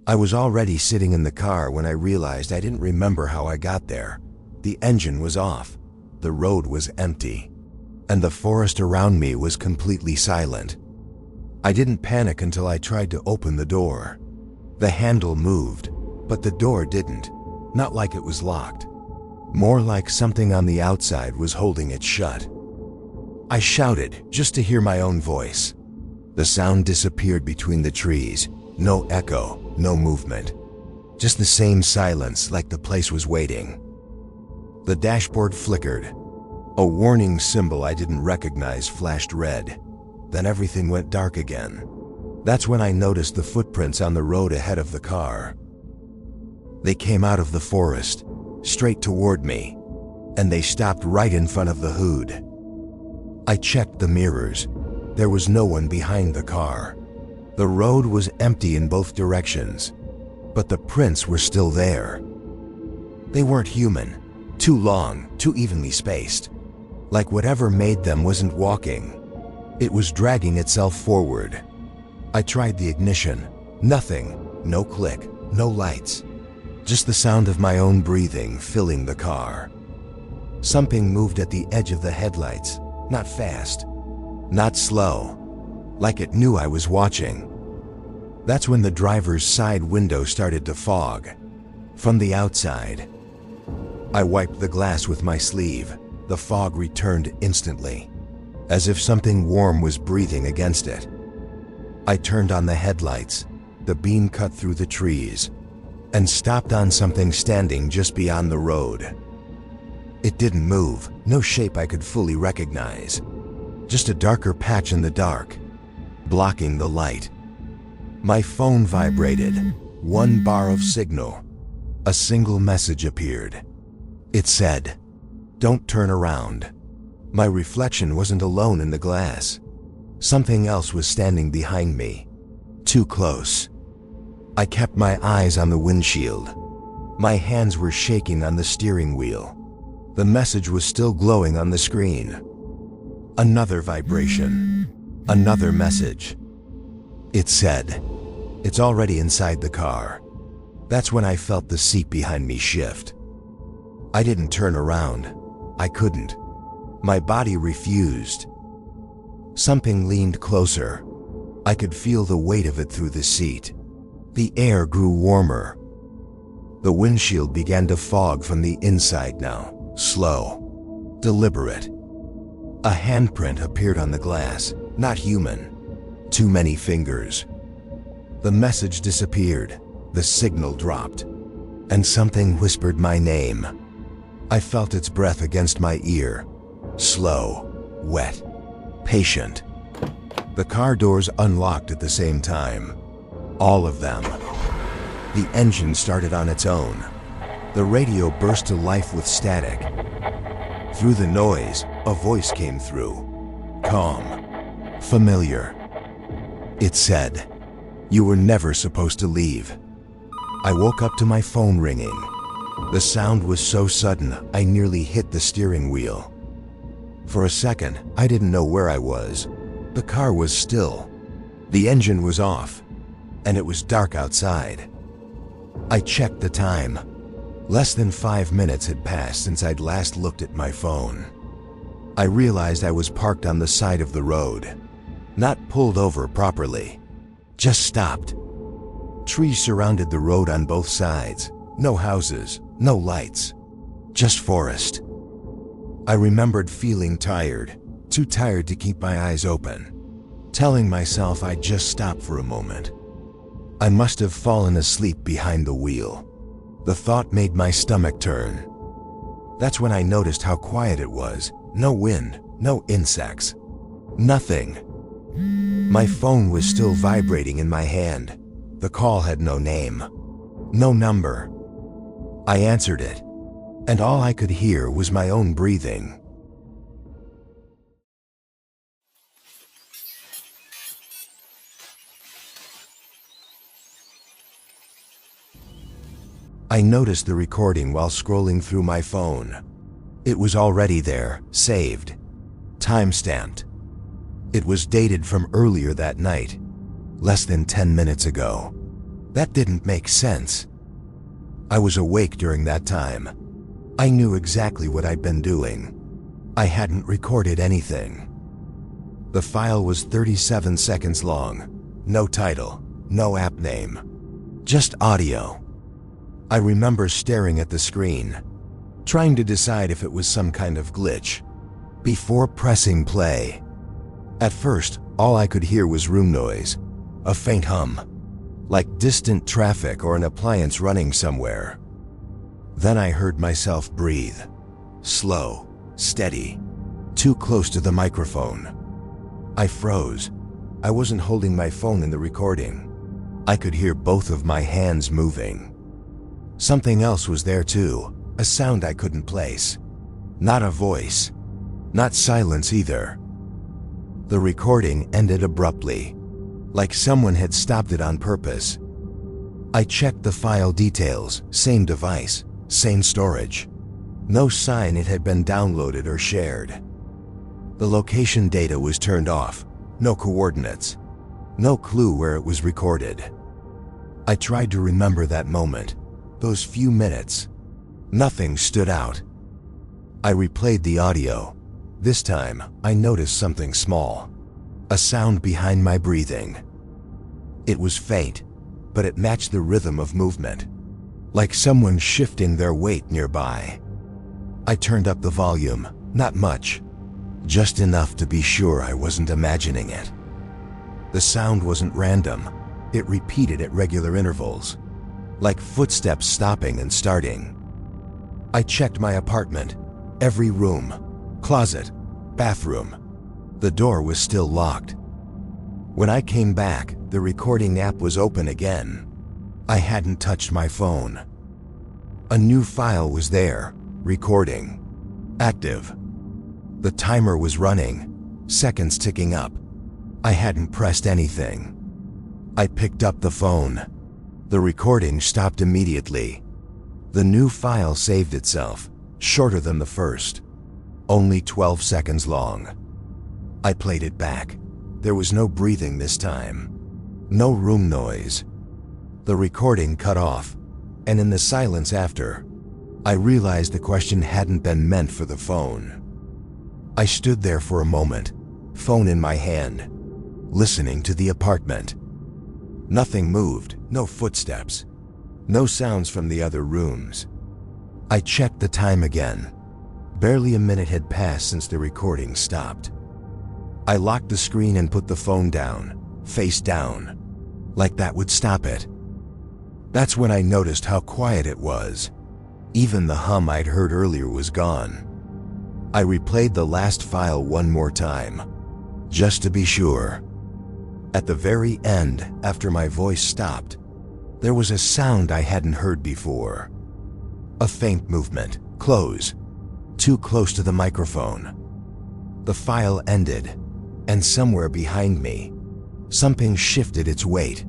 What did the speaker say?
I was already sitting in the car when I realized I didn't remember how I got there. The engine was off, the road was empty, and the forest around me was completely silent. I didn't panic until I tried to open the door. The handle moved, but the door didn't. Not like it was locked. More like something on the outside was holding it shut. I shouted just to hear my own voice. The sound disappeared between the trees. No echo, no movement. Just the same silence, like the place was waiting. The dashboard flickered. A warning symbol I didn't recognize flashed red. Then everything went dark again. That's when I noticed the footprints on the road ahead of the car. They came out of the forest, straight toward me, and they stopped right in front of the hood. I checked the mirrors. There was no one behind the car. The road was empty in both directions, but the prints were still there. They weren't human, too long, too evenly spaced. Like whatever made them wasn't walking. It was dragging itself forward. I tried the ignition. Nothing. No click, no lights. Just the sound of my own breathing filling the car. Something moved at the edge of the headlights, not fast, not slow, like it knew I was watching. That's when the driver's side window started to fog. From the outside. I wiped the glass with my sleeve. The fog returned instantly, as if something warm was breathing against it. I turned on the headlights. The beam cut through the trees and stopped on something standing just beyond the road. It didn't move, no shape I could fully recognize. Just a darker patch in the dark, blocking the light. My phone vibrated. One bar of signal. A single message appeared. It said, "Don't turn around." My reflection wasn't alone in the glass. Something else was standing behind me. Too close. I kept my eyes on the windshield. My hands were shaking on the steering wheel. The message was still glowing on the screen. Another vibration. Another message. It said, "It's already inside the car." That's when I felt the seat behind me shift. I didn't turn around. I couldn't. My body refused. Something leaned closer. I could feel the weight of it through the seat. The air grew warmer. The windshield began to fog from the inside now, slow, deliberate. A handprint appeared on the glass, not human. Too many fingers. The message disappeared. The signal dropped. And something whispered my name. I felt its breath against my ear. Slow, wet, patient. The car doors unlocked at the same time. All of them. The engine started on its own. The radio burst to life with static. Through the noise, a voice came through. Calm. Familiar. It said, "You were never supposed to leave." I woke up to my phone ringing. The sound was so sudden, I nearly hit the steering wheel. For a second, I didn't know where I was. The car was still. The engine was off, and it was dark outside. I checked the time. Less than 5 minutes had passed since I'd last looked at my phone. I realized I was parked on the side of the road. Not pulled over properly. Just stopped. Trees surrounded the road on both sides. No houses, no lights. Just forest. I remembered feeling tired. Too tired to keep my eyes open. Telling myself I'd just stop for a moment. I must have fallen asleep behind the wheel. The thought made my stomach turn. That's when I noticed how quiet it was. No wind, no insects. Nothing. My phone was still vibrating in my hand. The call had no name. No number. I answered it, and all I could hear was my own breathing. I noticed the recording while scrolling through my phone. It was already there, saved, time-stamped. It was dated from earlier that night, less than 10 minutes ago. That didn't make sense. I was awake during that time. I knew exactly what I'd been doing. I hadn't recorded anything. The file was 37 seconds long. No title, no app name, just audio. I remember staring at the screen, trying to decide if it was some kind of glitch, before pressing play. At first, all I could hear was room noise, a faint hum, like distant traffic or an appliance running somewhere. Then I heard myself breathe, slow, steady, too close to the microphone. I froze. I wasn't holding my phone in the recording. I could hear both of my hands moving. Something else was there too, a sound I couldn't place. Not a voice, not silence either. The recording ended abruptly, like someone had stopped it on purpose. I checked the file details, same device, same storage. No sign it had been downloaded or shared. The location data was turned off, no coordinates, no clue where it was recorded. I tried to remember that moment, those few minutes. Nothing stood out. I replayed the audio. This time, I noticed something small, a sound behind my breathing. It was faint, but it matched the rhythm of movement, like someone shifting their weight nearby. I turned up the volume, not much, just enough to be sure I wasn't imagining it. The sound wasn't random. It repeated at regular intervals, like footsteps stopping and starting. I checked my apartment, every room, closet, bathroom. The door was still locked. When I came back, the recording app was open again. I hadn't touched my phone. A new file was there, recording, active. The timer was running, seconds ticking up. I hadn't pressed anything. I picked up the phone. The recording stopped immediately. The new file saved itself, shorter than the first, only 12 seconds long. I played it back. There was no breathing this time, no room noise. The recording cut off, and in the silence after, I realized the question hadn't been meant for the phone. I stood there for a moment, phone in my hand, listening to the apartment. Nothing moved, no footsteps, no sounds from the other rooms. I checked the time again. Barely a minute had passed since the recording stopped. I locked the screen and put the phone down, face down, like that would stop it. That's when I noticed how quiet it was. Even the hum I'd heard earlier was gone. I replayed the last file one more time, just to be sure. At the very end, after my voice stopped, there was a sound I hadn't heard before. A faint movement, close, too close to the microphone. The file ended, and somewhere behind me, something shifted its weight,